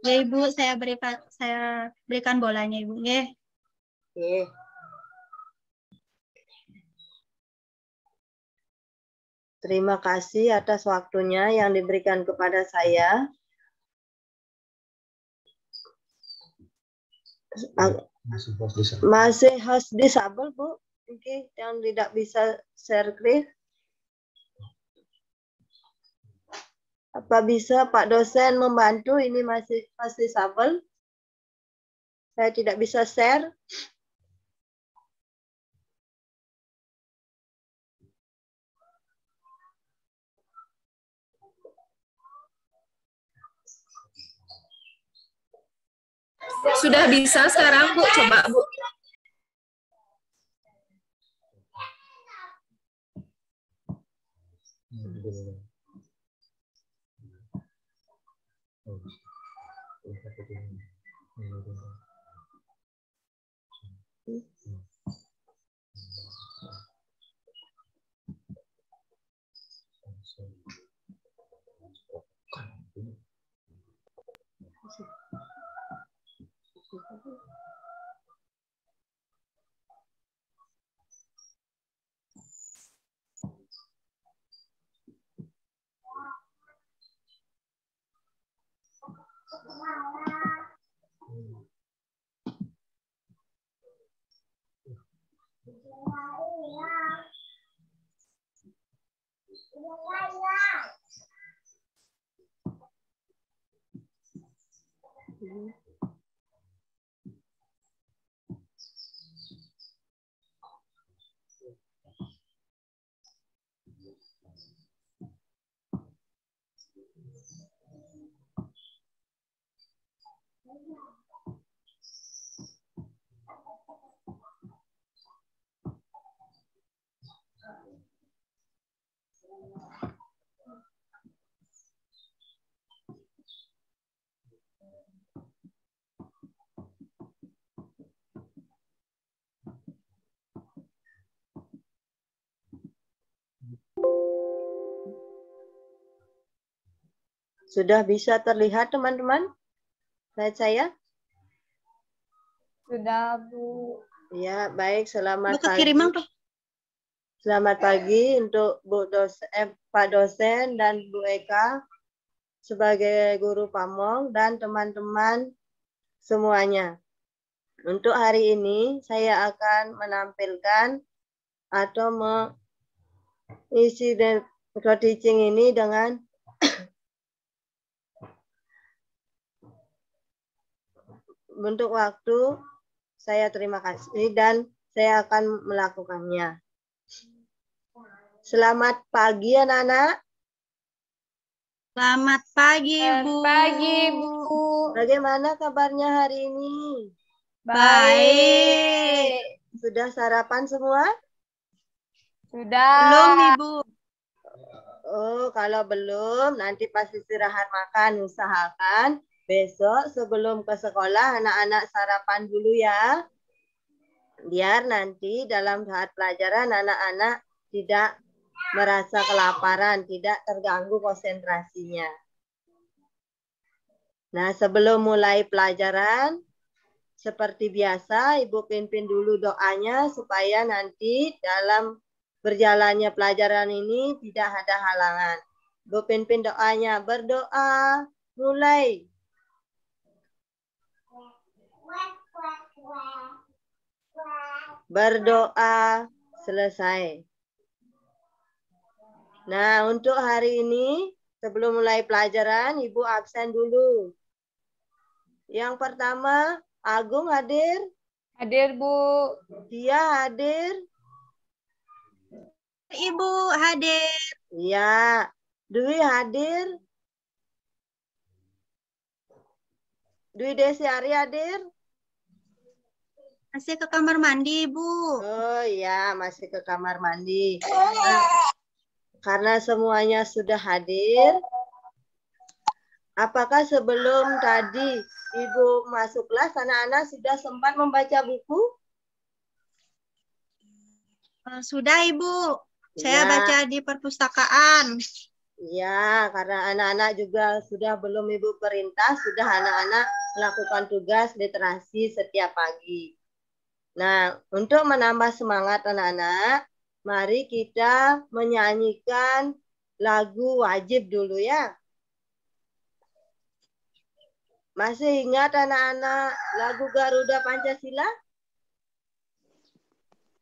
Ya Ibu, saya berikan bolanya Ibu. Nggih. Oke. Terima kasih atas waktunya yang diberikan kepada saya. Masih host disable, Bu? Oke, yang tidak bisa share screen. Apa bisa Pak dosen membantu? Ini masih host disable. Saya tidak bisa share. Sudah bisa sekarang, Bu? Coba, Bu. Sudah bisa terlihat, teman-teman? Slide saya? Sudah, Bu. Ya, baik. Selamat Bu pagi. kekiriman tuh. Selamat pagi untuk Pak dosen dan Bu Eka sebagai guru Pamong dan teman-teman semuanya. Untuk hari ini saya akan menampilkan atau mengisi teaching ini dengan bentuk waktu. Saya terima kasih dan saya akan melakukannya. Selamat pagi anak-anak. Selamat pagi Bu. Selamat pagi, Bu. Bagaimana kabarnya hari ini? Baik. Sudah sarapan semua? Sudah. Belum Ibu. Oh, kalau belum, nanti pas istirahat makan, usahakan besok sebelum ke sekolah anak-anak sarapan dulu ya. Biar nanti dalam saat pelajaran anak-anak tidak merasa kelaparan, tidak terganggu konsentrasinya. Nah, sebelum mulai pelajaran, seperti biasa, Ibu pimpin dulu doanya supaya nanti dalam berjalannya pelajaran ini tidak ada halangan. Ibu pimpin doanya, berdoa, mulai. Berdoa, selesai. Nah, untuk hari ini, sebelum mulai pelajaran, Ibu absen dulu. Yang pertama, Agung hadir? Hadir, Bu. Dia hadir? Ibu hadir. Iya. Dwi hadir? Dwi Desi Ari hadir? Masih ke kamar mandi Ibu. Oh iya, masih ke kamar mandi. Karena semuanya sudah hadir, apakah sebelum tadi Ibu masuk kelas, anak-anak sudah sempat membaca buku? Sudah Ibu. Saya Ya. baca di perpustakaan. Ya, karena anak-anak juga sudah belum Ibu perintah, sudah anak-anak melakukan tugas literasi setiap pagi. Nah, untuk menambah semangat anak-anak, mari kita menyanyikan lagu wajib dulu ya. Masih ingat anak-anak lagu Garuda Pancasila?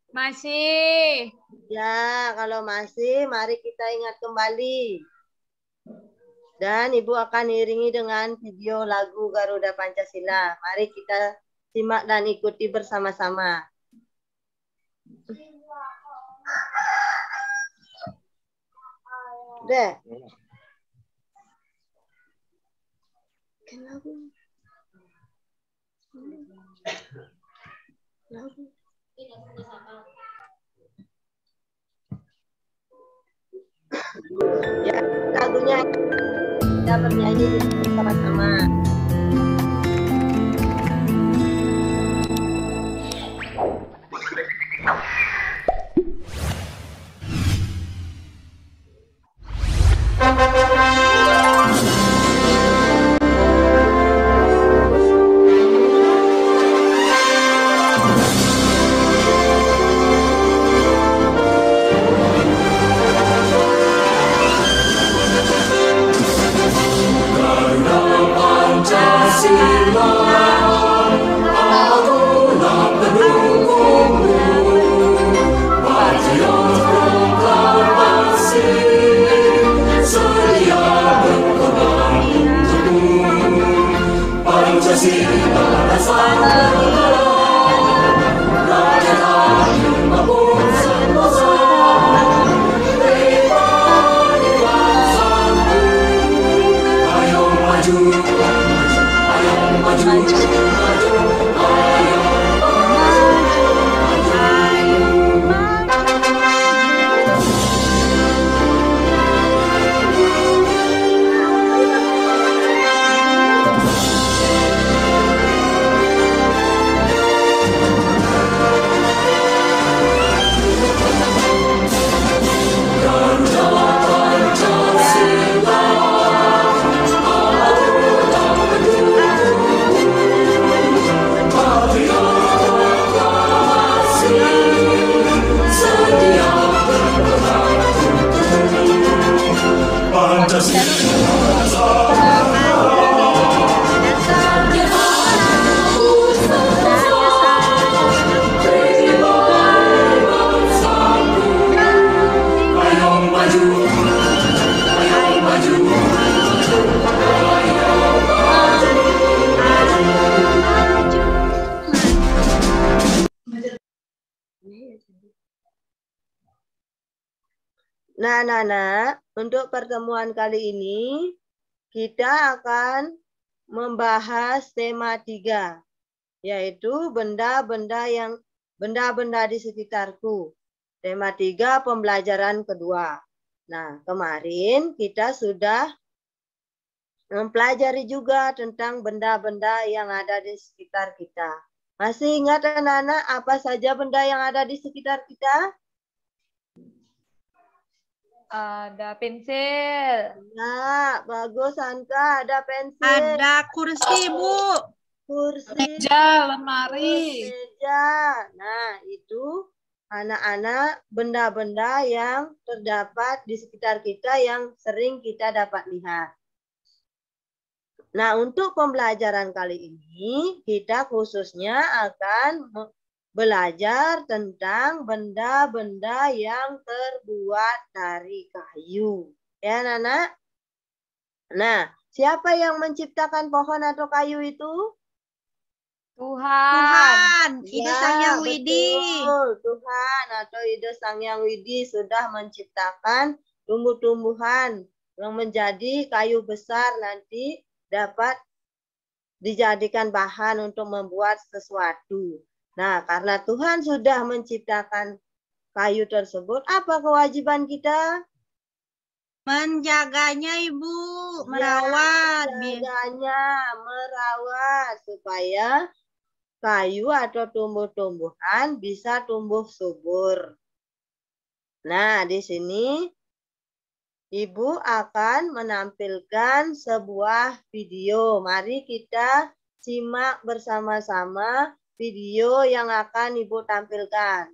Masih. Ya, kalau masih, mari kita ingat kembali. Dan Ibu akan iringi dengan video lagu Garuda Pancasila. Mari kita simak dan ikuti bersama-sama. Deh. Ya, lagunya kita bernyanyi bersama-sama. Nah, untuk pertemuan kali ini kita akan membahas tema 3, yaitu benda-benda di sekitarku. Tema 3 pembelajaran kedua. Nah, kemarin kita sudah mempelajari juga tentang benda-benda yang ada di sekitar kita. Masih ingat anak-anak apa saja benda yang ada di sekitar kita? Ada pensil. Nah, bagus Anka, ada pensil. Ada kursi, Bu. Kursi. Meja, lemari. Meja. Nah, itu anak-anak benda-benda yang terdapat di sekitar kita yang sering kita dapat lihat. Nah, untuk pembelajaran kali ini, kita khususnya akan belajar tentang benda-benda yang terbuat dari kayu. Ya, Nana? Nah, siapa yang menciptakan pohon atau kayu itu? Tuhan. Ide Sang Yang Widi. Betul. Tuhan atau Ide Sang Yang Widi sudah menciptakan tumbuh-tumbuhan yang menjadi kayu besar nanti dapat dijadikan bahan untuk membuat sesuatu. Nah, karena Tuhan sudah menciptakan kayu tersebut, apa kewajiban kita? Menjaganya, Ibu. Merawat. Menjaganya, merawat supaya kayu atau tumbuh-tumbuhan bisa tumbuh subur. Nah, di sini Ibu akan menampilkan sebuah video. Mari kita simak bersama-sama video yang akan Ibu tampilkan.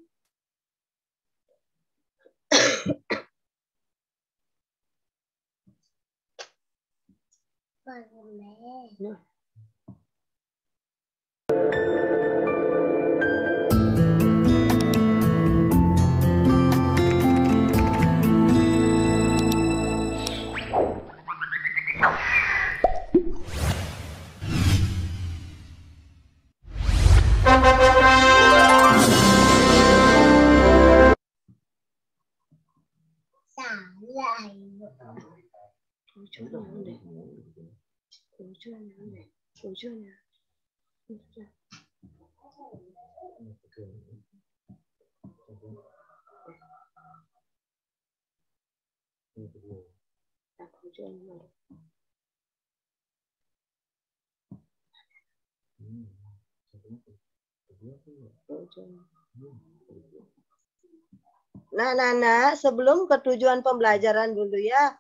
Nah, sebelum ke tujuan pembelajaran dulu ya.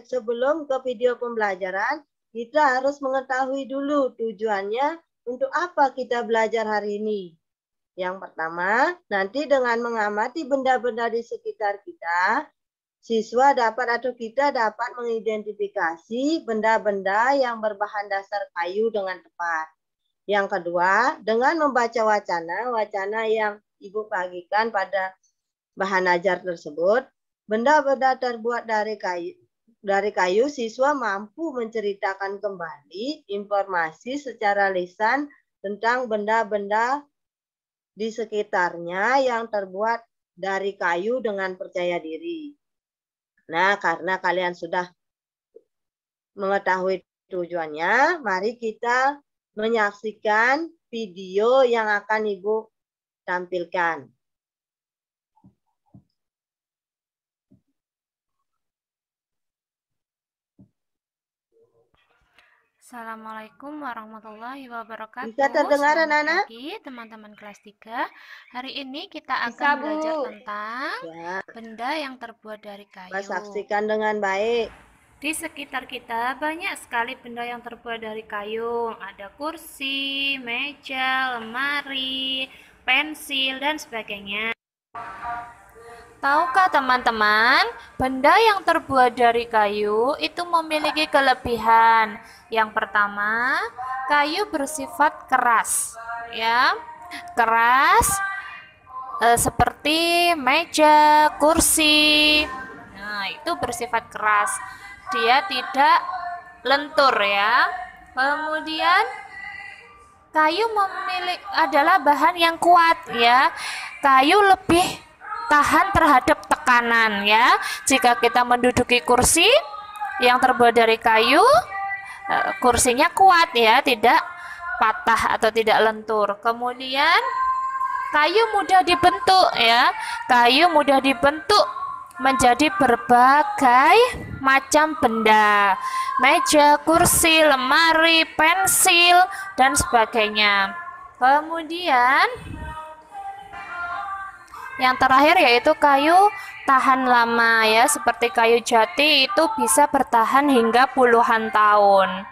Sebelum ke video pembelajaran, kita harus mengetahui dulu tujuannya untuk apa kita belajar hari ini. Yang pertama, nanti dengan mengamati benda-benda di sekitar kita, siswa dapat atau kita dapat mengidentifikasi benda-benda yang berbahan dasar kayu dengan tepat. Yang kedua, dengan membaca wacana yang Ibu bagikan pada bahan ajar tersebut, benda-benda terbuat dari kayu, siswa mampu menceritakan kembali informasi secara lisan tentang benda-benda di sekitarnya yang terbuat dari kayu dengan percaya diri. Nah, karena kalian sudah mengetahui tujuannya, mari kita menyaksikan video yang akan Ibu tampilkan. Assalamualaikum warahmatullahi wabarakatuh. Bisa terdengar, Selamat anak-anak? pagi teman-teman kelas 3. Hari ini kita akan belajar tentang benda yang terbuat dari kayu. Saksikan dengan baik. Di sekitar kita banyak sekali benda yang terbuat dari kayu. Ada kursi, meja, lemari, pensil, dan sebagainya. Tahukah teman-teman, benda yang terbuat dari kayu itu memiliki kelebihan. Yang pertama, kayu bersifat keras, ya, keras seperti meja, kursi. Nah, itu bersifat keras. Dia tidak lentur, ya. Kemudian, kayu adalah bahan yang kuat, ya. Kayu lebih tahan terhadap tekanan, ya. Jika kita menduduki kursi yang terbuat dari kayu, kursinya kuat, ya, tidak patah atau tidak lentur. Kemudian kayu mudah dibentuk, ya. Kayu mudah dibentuk menjadi berbagai macam benda. Meja, kursi, lemari, pensil, dan sebagainya. Kemudian yang terakhir yaitu kayu tahan lama, ya, seperti kayu jati itu bisa bertahan hingga puluhan tahun.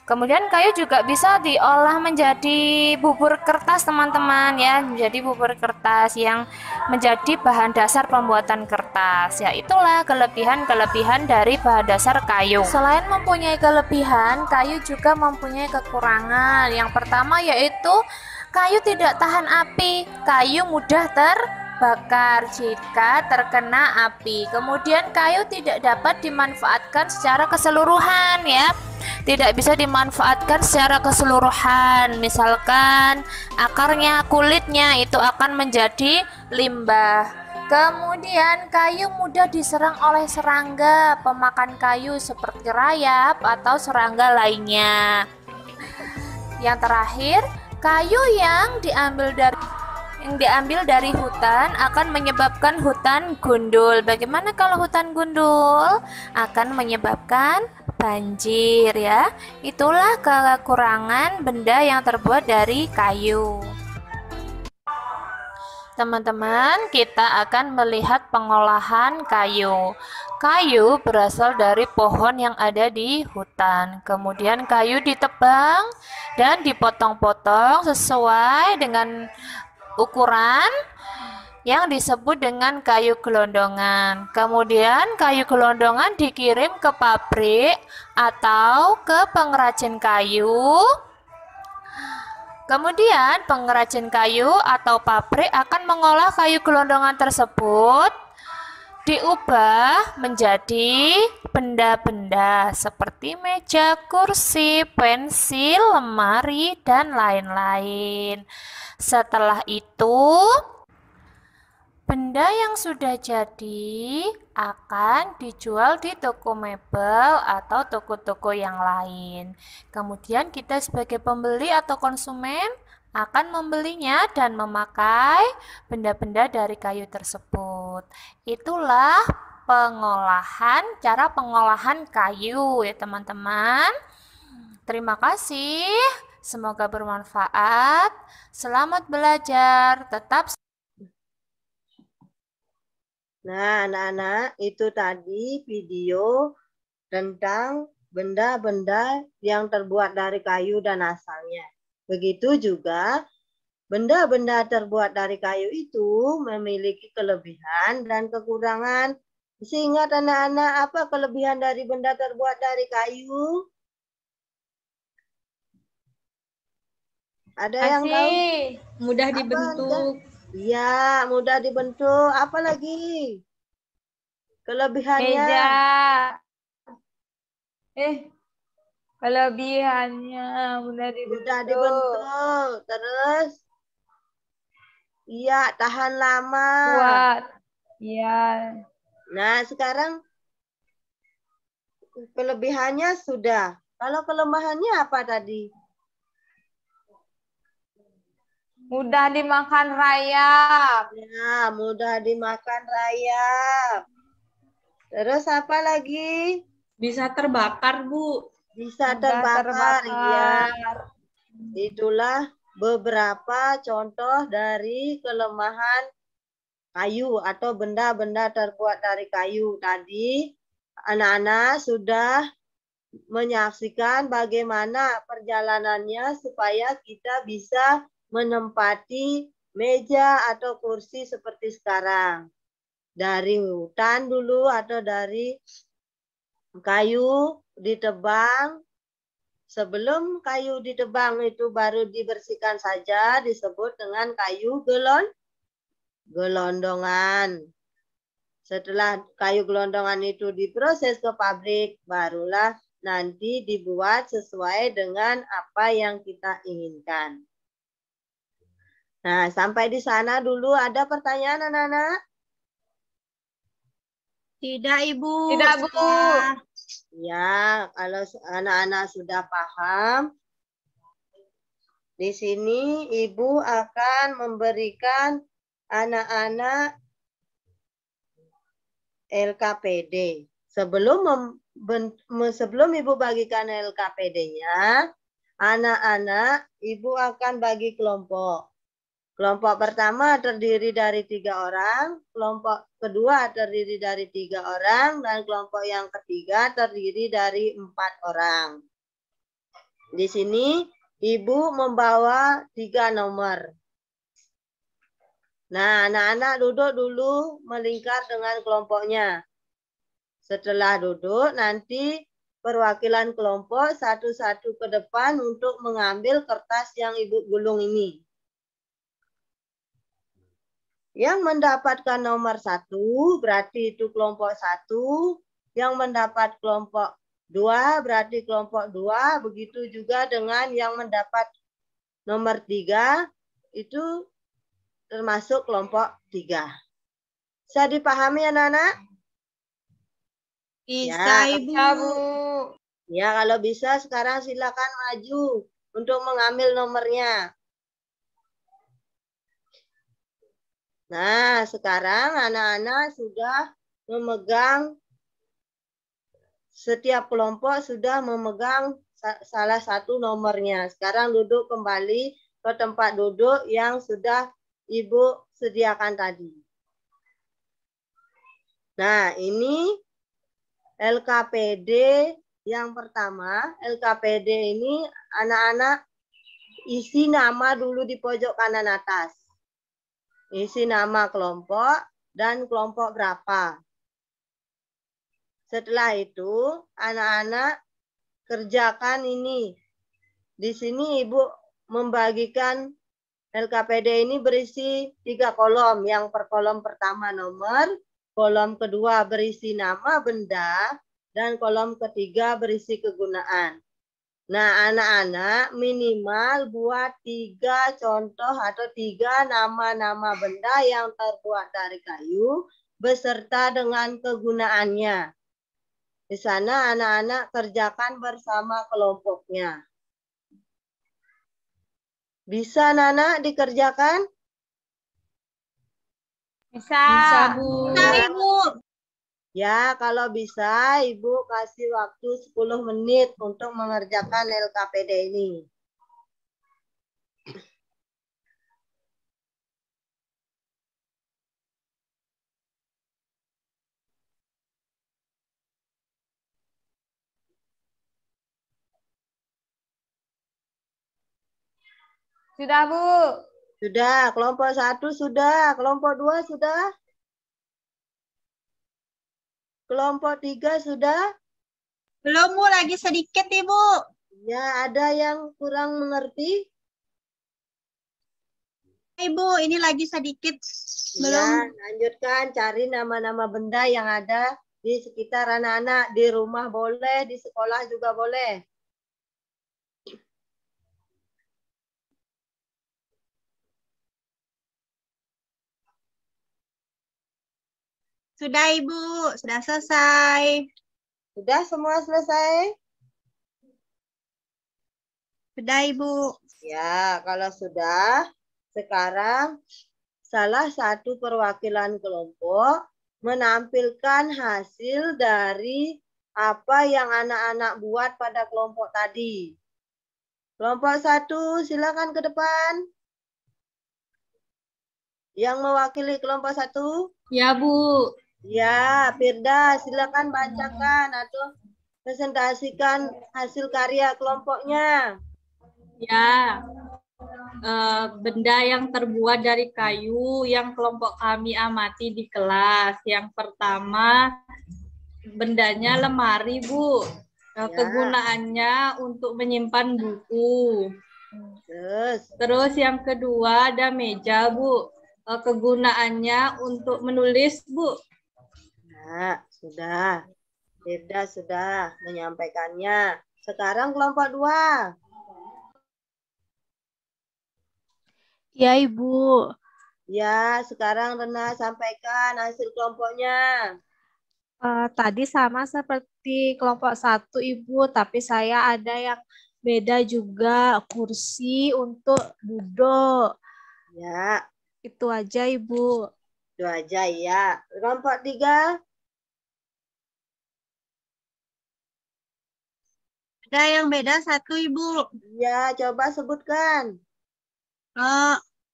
Kemudian kayu juga bisa diolah menjadi bubur kertas, teman-teman, ya, menjadi bubur kertas yang menjadi bahan dasar pembuatan kertas. Ya, itulah kelebihan-kelebihan dari bahan dasar kayu. Selain mempunyai kelebihan, kayu juga mempunyai kekurangan. Yang pertama yaitu kayu tidak tahan api. Kayu mudah terbakar jika terkena api. Kemudian kayu tidak dapat dimanfaatkan secara keseluruhan, ya. Tidak bisa dimanfaatkan secara keseluruhan. Misalkan akarnya, kulitnya itu akan menjadi limbah. Kemudian kayu mudah diserang oleh serangga pemakan kayu seperti rayap atau serangga lainnya. Yang terakhir, kayu yang diambil dari hutan akan menyebabkan hutan gundul. Bagaimana kalau hutan gundul? Akan menyebabkan banjir, ya. Itulah kekurangan benda yang terbuat dari kayu. Teman-teman, kita akan melihat pengolahan kayu. Kayu berasal dari pohon yang ada di hutan. Kemudian kayu ditebang dan dipotong-potong sesuai dengan ukuran yang disebut dengan kayu gelondongan. Kemudian kayu gelondongan dikirim ke pabrik atau ke pengrajin kayu. Kemudian pengrajin kayu atau pabrik akan mengolah kayu gelondongan tersebut diubah menjadi benda-benda seperti meja, kursi, pensil, lemari, dan lain-lain. Setelah itu, benda yang sudah jadi akan dijual di toko mebel atau toko-toko yang lain. Kemudian kita sebagai pembeli atau konsumen akan membelinya dan memakai benda-benda dari kayu tersebut. Itulah cara pengolahan kayu ya teman-teman. Terima kasih, semoga bermanfaat. Selamat belajar, tetap. Nah, anak-anak, itu tadi video tentang benda-benda yang terbuat dari kayu dan asalnya. Begitu juga benda-benda terbuat dari kayu itu memiliki kelebihan dan kekurangan. Masih ingat anak-anak apa kelebihan dari benda terbuat dari kayu? Ada yang tahu? Mudah Apa dibentuk. Iya, mudah dibentuk. Apa lagi? Kelebihannya? Meja. Kelebihannya mudah dibentuk. Mudah dibentuk. Terus? Iya, tahan lama. Kuat. Iya. Nah, sekarang kelebihannya sudah. Kalau kelemahannya apa tadi? Mudah dimakan rayap. Ya, mudah dimakan rayap. Terus apa lagi? Bisa terbakar, Bu. Bisa Mudah terbakar. Iya. terbakar. Itulah beberapa contoh dari kelemahan kayu atau benda-benda terbuat dari kayu. Tadi anak-anak sudah menyaksikan bagaimana perjalanannya supaya kita bisa menempati meja atau kursi seperti sekarang. Dari hutan dulu atau dari kayu ditebang. Sebelum kayu ditebang itu baru dibersihkan saja, disebut dengan kayu gelondongan. Setelah kayu gelondongan itu diproses ke pabrik, barulah nanti dibuat sesuai dengan apa yang kita inginkan. Nah, sampai di sana dulu ada pertanyaan anak-anak? Tidak, Ibu. Tidak, Bu. Ya, kalau anak-anak sudah paham, di sini Ibu akan memberikan anak-anak LKPD. Sebelum Ibu bagikan LKPD-nya, anak-anak Ibu akan bagi kelompok. Kelompok pertama terdiri dari 3 orang, kelompok kedua terdiri dari 3 orang, dan kelompok yang ketiga terdiri dari 4 orang. Di sini Ibu membawa 3 nomor. Nah, anak-anak duduk dulu melingkar dengan kelompoknya. Setelah duduk, nanti perwakilan kelompok satu-satu ke depan untuk mengambil kertas yang Ibu gulung ini. Yang mendapatkan nomor 1 berarti itu kelompok 1. Yang mendapat kelompok 2 berarti kelompok 2. Begitu juga dengan yang mendapat nomor 3 itu termasuk kelompok 3. Bisa dipahami anak-anak? Bisa, Ya, Ibu. Ya, kalau bisa sekarang silakan maju untuk mengambil nomornya. Nah, sekarang anak-anak sudah memegang, setiap kelompok sudah memegang salah satu nomornya. Sekarang duduk kembali ke tempat duduk yang sudah Ibu sediakan tadi. Nah, ini LKPD yang pertama, LKPD ini anak-anak isi nama dulu di pojok kanan atas. Isi nama kelompok dan kelompok berapa. Setelah itu, anak-anak kerjakan ini. Di sini Ibu membagikan LKPD ini berisi 3 kolom. Yang per kolom pertama nomor, kolom kedua berisi nama benda, dan kolom ketiga berisi kegunaan. Nah, anak-anak minimal buat 3 contoh atau 3 nama-nama benda yang terbuat dari kayu beserta dengan kegunaannya. Di sana anak-anak kerjakan bersama kelompoknya. Bisa, Nana, dikerjakan? Bisa. Bisa, Ibu. Ya, kalau bisa Ibu kasih waktu 10 menit untuk mengerjakan LKPD ini. Sudah, Bu. Sudah, kelompok 1 sudah, kelompok 2 sudah, kelompok 3 sudah. Belum, Bu, lagi sedikit, Ibu. Ya, ada yang kurang mengerti? Ibu, ini lagi sedikit. Belum. Ya, lanjutkan cari nama-nama benda yang ada di sekitar anak-anak. Di rumah boleh, di sekolah juga boleh. Sudah, Ibu. Sudah selesai. Sudah semua selesai? Sudah, Ibu. Ya, kalau sudah, sekarang salah satu perwakilan kelompok menampilkan hasil dari apa yang anak-anak buat pada kelompok tadi. Kelompok 1, silakan ke depan. Yang mewakili kelompok 1? Ya, Bu. Ya, Firda, silakan bacakan atau presentasikan hasil karya kelompoknya. Ya, benda yang terbuat dari kayu yang kelompok kami amati di kelas. Yang pertama, bendanya lemari, Bu. Ya. Kegunaannya untuk menyimpan buku. Terus yang kedua ada meja, Bu. Kegunaannya untuk menulis, Bu. Nah, sudah. Firda sudah menyampaikannya. Sekarang kelompok 2. Ya, Ibu. Ya, sekarang Rena sampaikan hasil kelompoknya. Tadi sama seperti kelompok 1, Ibu, tapi saya ada yang beda juga, kursi untuk duduk. Ya. Itu aja, Ibu. Itu aja ya. Kelompok 3. Ada yang beda 1, Ibu. Ya, coba sebutkan.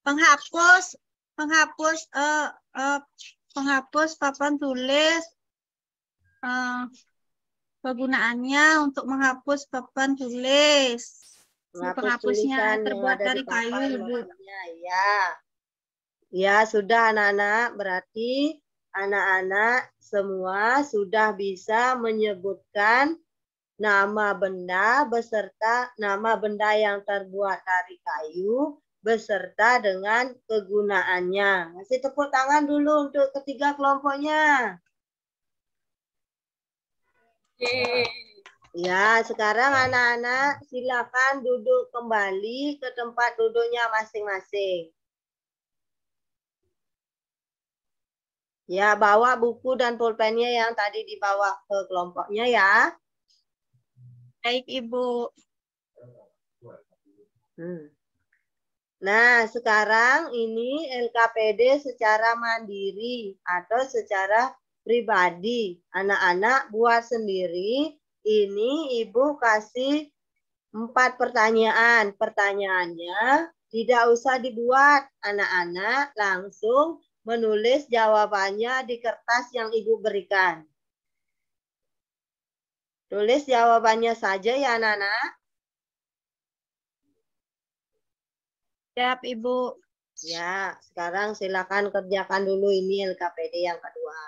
Penghapus papan tulis. Kegunaannya untuk menghapus papan tulis. Penghapusnya terbuat dari kayu, Ibu. Ya. Ya, sudah anak-anak. Berarti anak-anak semua sudah bisa menyebutkan nama benda beserta nama benda yang terbuat dari kayu beserta dengan kegunaannya. Kasih tepuk tangan dulu untuk ketiga kelompoknya. Ya, sekarang anak-anak silakan duduk kembali ke tempat duduknya masing-masing. Ya, bawa buku dan pulpennya yang tadi dibawa ke kelompoknya ya. Baik, Ibu. Nah, sekarang ini LKPD secara mandiri atau secara pribadi. Anak-anak buat sendiri. Ini Ibu kasih 4 pertanyaan. Pertanyaannya tidak usah dibuat. Anak-anak langsung menulis jawabannya di kertas yang Ibu berikan. Tulis jawabannya saja ya anak-anak. Siap, Ibu. Ya, sekarang silakan kerjakan dulu ini LKPD yang kedua.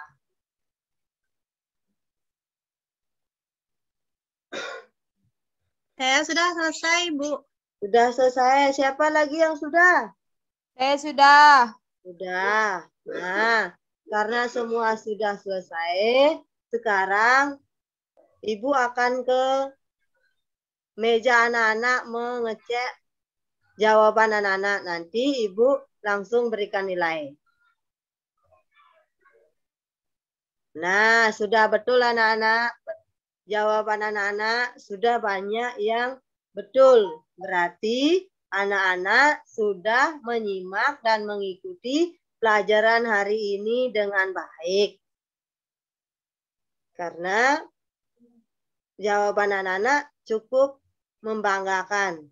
Saya sudah selesai, Bu. Sudah selesai. Siapa lagi yang sudah? Saya sudah. Sudah. Nah, karena semua sudah selesai, sekarang Ibu akan ke meja anak-anak mengecek jawaban anak-anak. Nanti Ibu langsung berikan nilai. Nah, sudah betul anak-anak. Jawaban anak-anak sudah banyak yang betul. Berarti anak-anak sudah menyimak dan mengikuti pelajaran hari ini dengan baik. Karena jawaban anak-anak cukup membanggakan.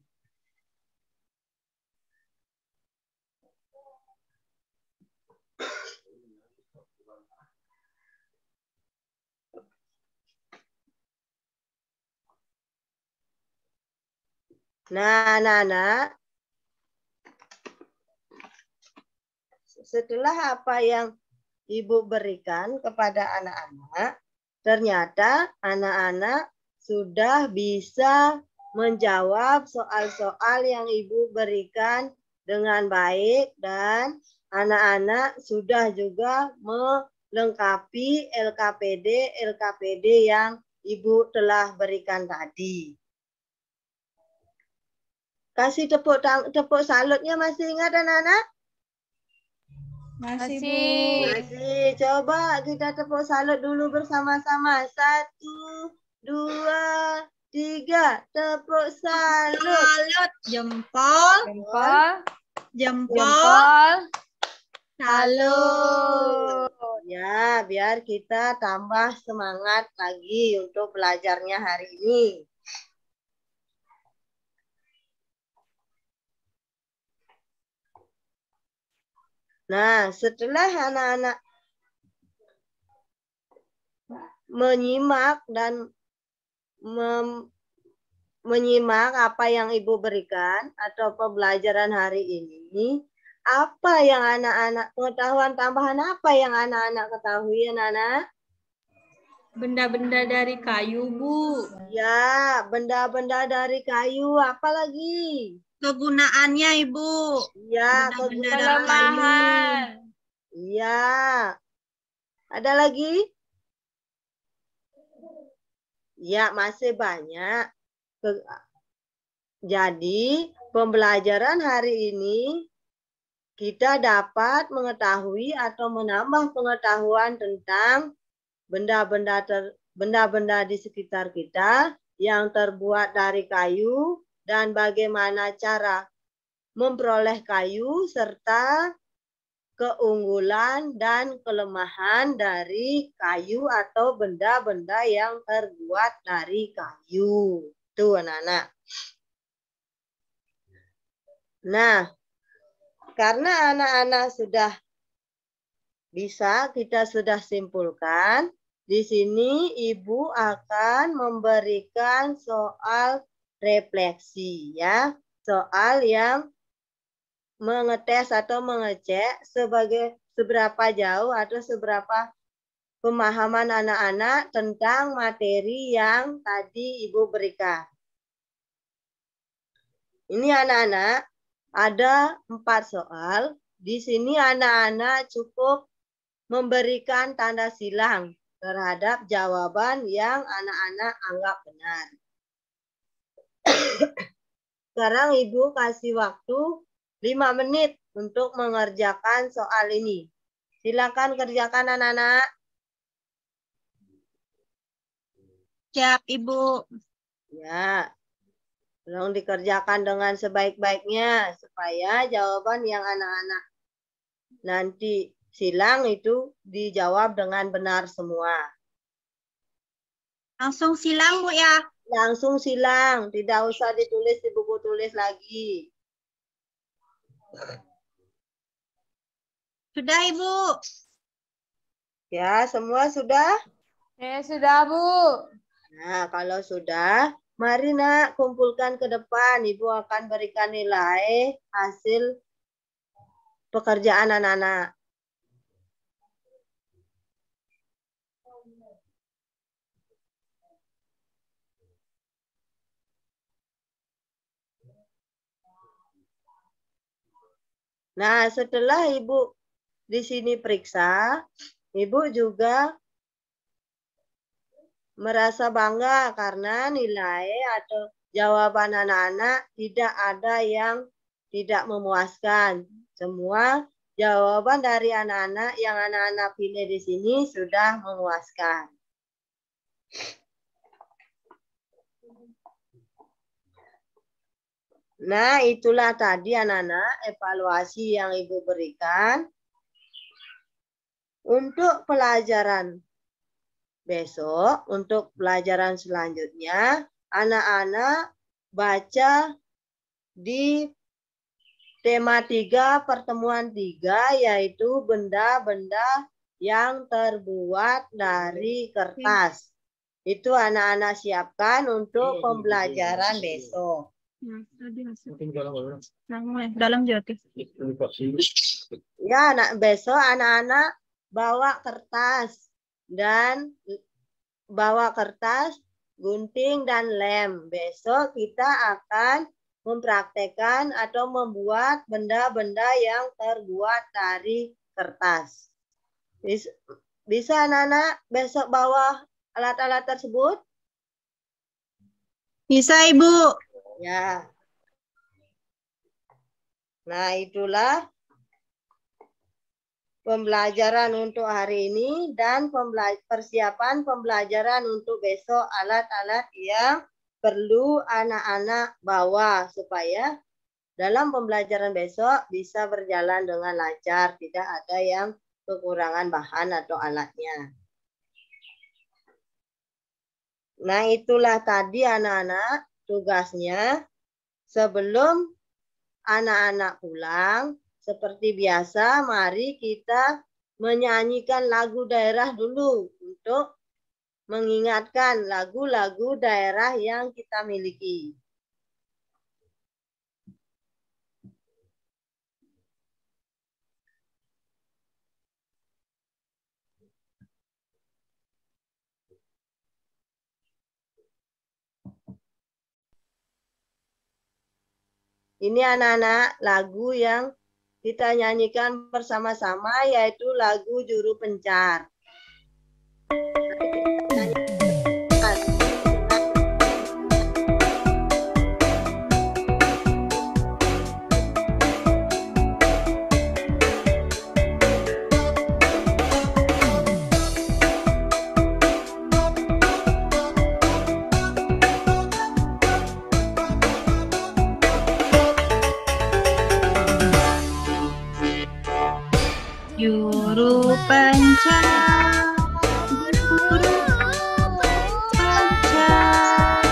Nah, anak-anak, setelah apa yang Ibu berikan kepada anak-anak, ternyata anak-anak sudah bisa menjawab soal-soal yang Ibu berikan dengan baik dan anak-anak sudah juga melengkapi LKPD yang Ibu telah berikan tadi. Kasih tepuk salutnya masih ingat anak-anak? Masih, Bu. Masih. Coba kita tepuk salut dulu bersama-sama. 1, 2, 3. Tepuk salut. Salut. Jempol. Jempol. Jempol. Jempol. Salut. Ya, biar kita tambah semangat lagi untuk belajarnya hari ini. Nah, setelah anak-anak menyimak dan menyimak apa yang Ibu berikan atau pembelajaran hari ini, apa yang anak-anak pengetahuan tambahan apa yang anak-anak ketahui anak-anak? Benda-benda dari kayu, Bu. Ya, benda-benda dari kayu, apa lagi? Kegunaannya, Ibu. Ya, Benda-benda dari Kelemahan. Iya. Ada lagi? Ya, masih banyak. Jadi, pembelajaran hari ini kita dapat mengetahui atau menambah pengetahuan tentang benda-benda di sekitar kita yang terbuat dari kayu dan bagaimana cara memperoleh kayu serta keunggulan dan kelemahan dari kayu atau benda-benda yang terbuat dari kayu. Tuh anak-anak. Nah, karena anak-anak sudah bisa, kita sudah simpulkan. Di sini Ibu akan memberikan soal refleksi ya. Soal yang mengetes atau mengecek seberapa jauh atau seberapa pemahaman anak-anak tentang materi yang tadi Ibu berikan. Ini anak-anak ada 4 soal. Di sini anak-anak cukup memberikan tanda silang terhadap jawaban yang anak-anak anggap benar. Sekarang Ibu kasih waktu 5 menit untuk mengerjakan soal ini. Silakan kerjakan anak-anak. Siap, Ibu. Ya, tolong dikerjakan dengan sebaik-baiknya supaya jawaban yang anak-anak nanti silang itu dijawab dengan benar semua. Langsung silang, Bu ya. Langsung silang, tidak usah ditulis di buku tulis lagi. Sudah, Ibu. Ya, semua sudah? Saya sudah, Bu. Nah, kalau sudah, mari nak kumpulkan ke depan. Ibu akan berikan nilai hasil pekerjaan anak-anak. Nah, setelah Ibu di sini periksa, Ibu juga merasa bangga karena nilai atau jawaban anak-anak tidak ada yang tidak memuaskan. Semua jawaban dari anak-anak yang anak-anak pilih di sini sudah memuaskan. Nah, itulah tadi anak-anak evaluasi yang Ibu berikan. Untuk pelajaran besok, untuk pelajaran selanjutnya, anak-anak baca di tema 3, pertemuan 3, yaitu benda-benda yang terbuat dari kertas. Itu anak-anak siapkan untuk pembelajaran besok. Dalam jatuh. Ya, besok anak-anak bawa kertas dan gunting dan lem. Besok kita akan mempraktekkan atau membuat benda-benda yang terbuat dari kertas. Bisa anak-anak besok bawa alat-alat tersebut? Bisa, Ibu. Ya. Nah, itulah pembelajaran untuk hari ini dan persiapan pembelajaran untuk besok, alat-alat yang perlu anak-anak bawa supaya dalam pembelajaran besok bisa berjalan dengan lancar, tidak ada yang kekurangan bahan atau alatnya. Nah, itulah tadi anak-anak tugasnya. Sebelum anak-anak pulang, seperti biasa, mari kita menyanyikan lagu daerah dulu untuk mengingatkan lagu-lagu daerah yang kita miliki. Ini anak-anak lagu yang kita nyanyikan bersama-sama, yaitu lagu Juru Pencar. Juru pencar, juru pencar,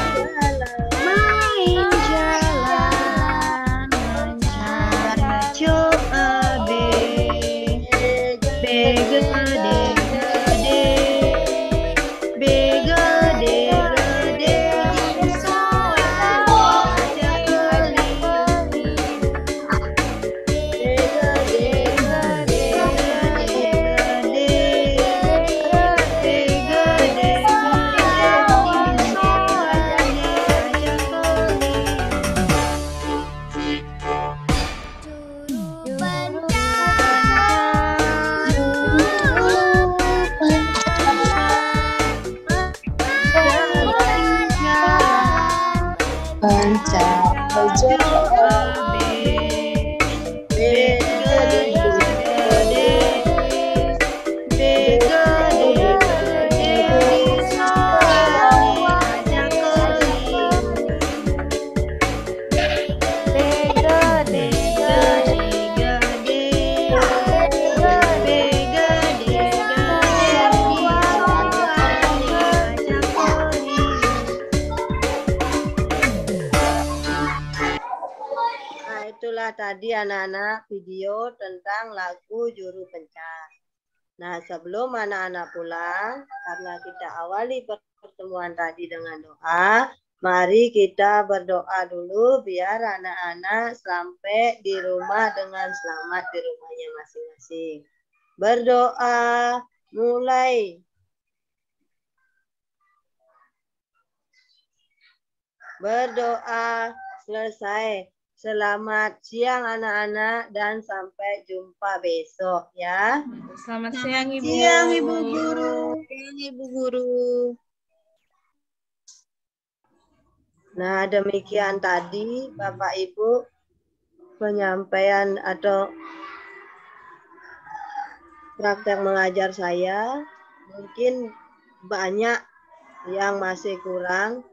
main jalan mencari cobe, begede, begede, di sawah tadi anak-anak video tentang lagu Juru Pencar. Nah, sebelum anak-anak pulang, karena kita awali pertemuan pertemuan tadi dengan doa. Mari kita berdoa dulu biar anak-anak sampai di rumah dengan selamat di rumahnya masing-masing. Berdoa, mulai. Berdoa, selesai. Selamat siang anak-anak dan sampai jumpa besok ya. Selamat siang, Ibu. Siang Ibu Guru. Siang, Ibu Guru. Nah, demikian tadi Bapak Ibu penyampaian atau praktek mengajar saya. Mungkin banyak yang masih kurang.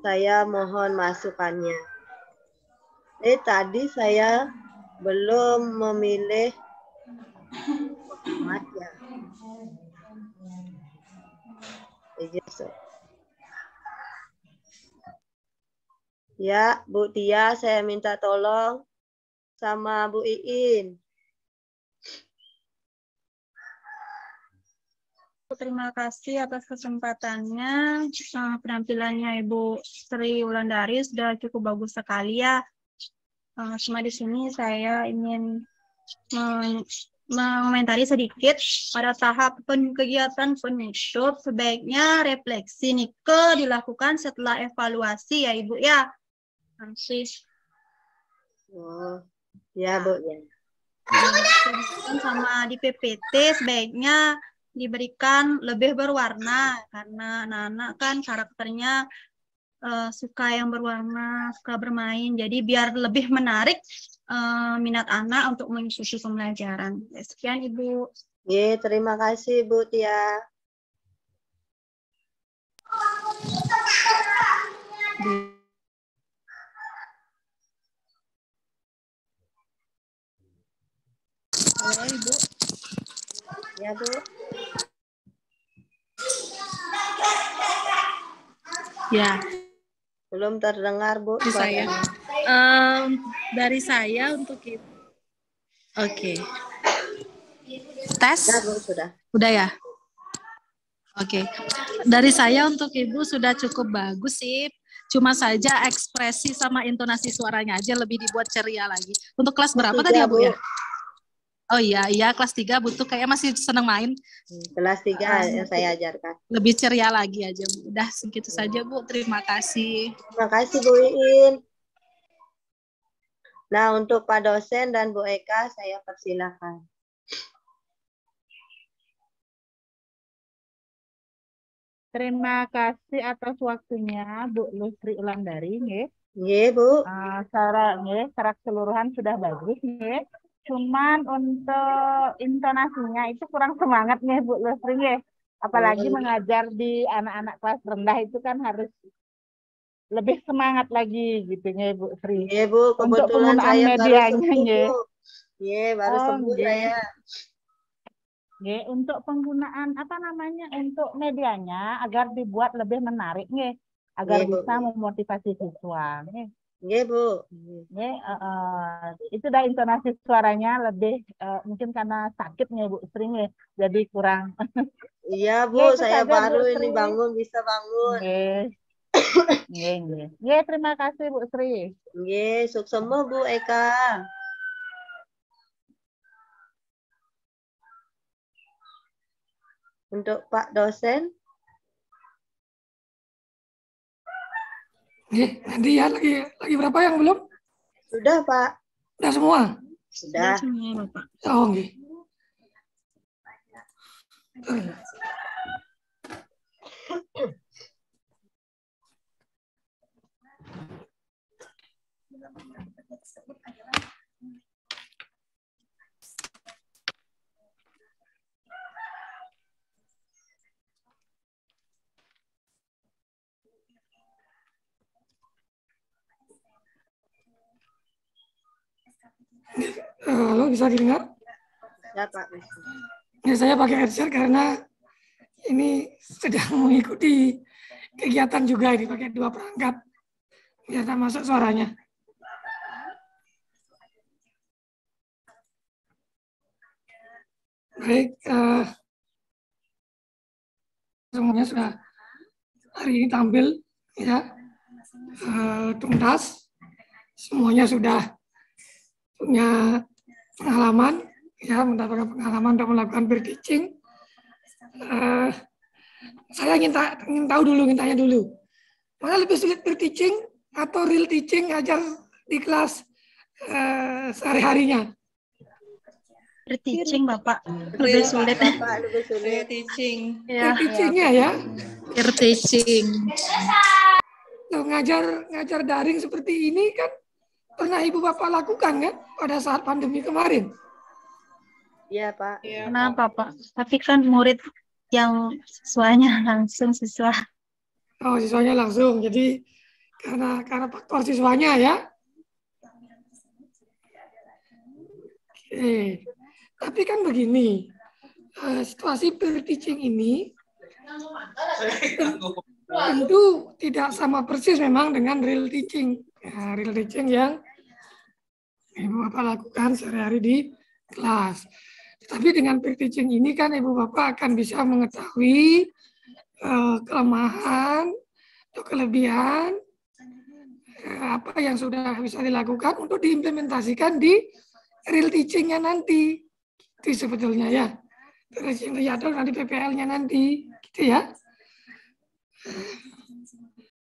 Saya mohon masukannya. Tadi saya belum memilih format ya. Ya, Bu Tia, saya minta tolong sama Bu Iin. Terima kasih atas kesempatannya. Penampilannya Ibu Sri Wulandari sudah cukup bagus sekali ya. Cuma di sini saya ingin mengomentari sedikit pada tahap kegiatan penutup sebaiknya refleksi Nike dilakukan setelah evaluasi ya Ibu ya. Oh, ya Bu ya. Sama di PPT sebaiknya diberikan lebih berwarna karena anak-anak kan karakternya suka yang berwarna, suka bermain. Jadi biar lebih menarik minat anak untuk mengikuti pembelajaran. Sekian Ibu. Terima kasih Bu Tia. Halo Ibu. Ya Bu. Ya. Belum terdengar Bu. Saya. Dari saya untuk Ibu. Oke. Tes? Ya Bu, sudah. Udah ya? Oke. Dari saya untuk Ibu sudah cukup bagus sih. Cuma saja ekspresi sama intonasi suaranya aja lebih dibuat ceria lagi. Untuk kelas berapa tadi ya Bu ya? Oh iya, kelas 3 butuh kayak masih senang main. Kelas 3 yang saya ajarkan. Lebih ceria lagi aja Bu. Udah segitu saja Bu. Terima kasih. Terima kasih Bu Iin. Nah, untuk Pak dosen dan Bu Eka saya persilakan. Terima kasih atas waktunya Bu Lusri Wulandari nggih. Nggih, Bu. Secara keseluruhan sudah bagus nggih. Cuman untuk intonasinya itu kurang semangat nih Bu Lusri nggih. Apalagi mengajar di anak-anak kelas rendah itu kan harus lebih semangat lagi gitu nggih Bu Sri. Nggih, Bu, kebetulan saya baru sembuh. Nggih, baru sembuh saya. Nggih, untuk penggunaan untuk medianya agar dibuat lebih menarik nggih, agar bisa memotivasi siswa nggih. Nggih, Bu. Nggih, itu dah intonasi suaranya lebih mungkin karena sakit nih Bu Sri nggih, jadi kurang. Iya, Bu, saya baru ini bisa bangun. Nggih, terima kasih Bu Sri. Nggih, sukses semua Bu Eka. Untuk Pak dosen. Nanti ya lagi berapa yang belum? Sudah Pak. Sudah semua? Sudah. Oh, nggih. Halo, bisa didengar? Ya, Pak. Ya, saya pakai headset karena ini sedang mengikuti kegiatan juga ini pakai 2 perangkat. Biar tak masuk suaranya. Baik, semuanya sudah hari ini tampil ya tuntas, semuanya sudah punya pengalaman ya, mendapatkan pengalaman untuk melakukan peer teaching. Saya ingin tanya dulu, mana lebih sulit peer teaching atau real teaching ngajar di kelas sehari-harinya? Peer teaching Bapak lebih sulit. Bapak lebih sulit. Peer teaching. Peer teachingnya ya. Peer teaching. Loh, ngajar daring seperti ini kan pernah Ibu Bapak lakukan kan pada saat pandemi kemarin? Iya Pak. Kenapa Pak? Tapi kan murid yang siswanya langsung siswa. Oh, siswanya langsung. Jadi karena faktor siswanya ya. Oke. Tapi kan begini, situasi peer teaching ini tentu tidak sama persis memang dengan real teaching. Ya, real teaching yang Ibu Bapak lakukan sehari-hari di kelas. Tapi dengan peer teaching ini kan Ibu Bapak akan bisa mengetahui kelemahan atau kelebihan apa yang sudah bisa dilakukan untuk diimplementasikan di real teaching-nya nanti. Itu sebetulnya ya. Real teaching atau nanti PPL-nya nanti, gitu ya.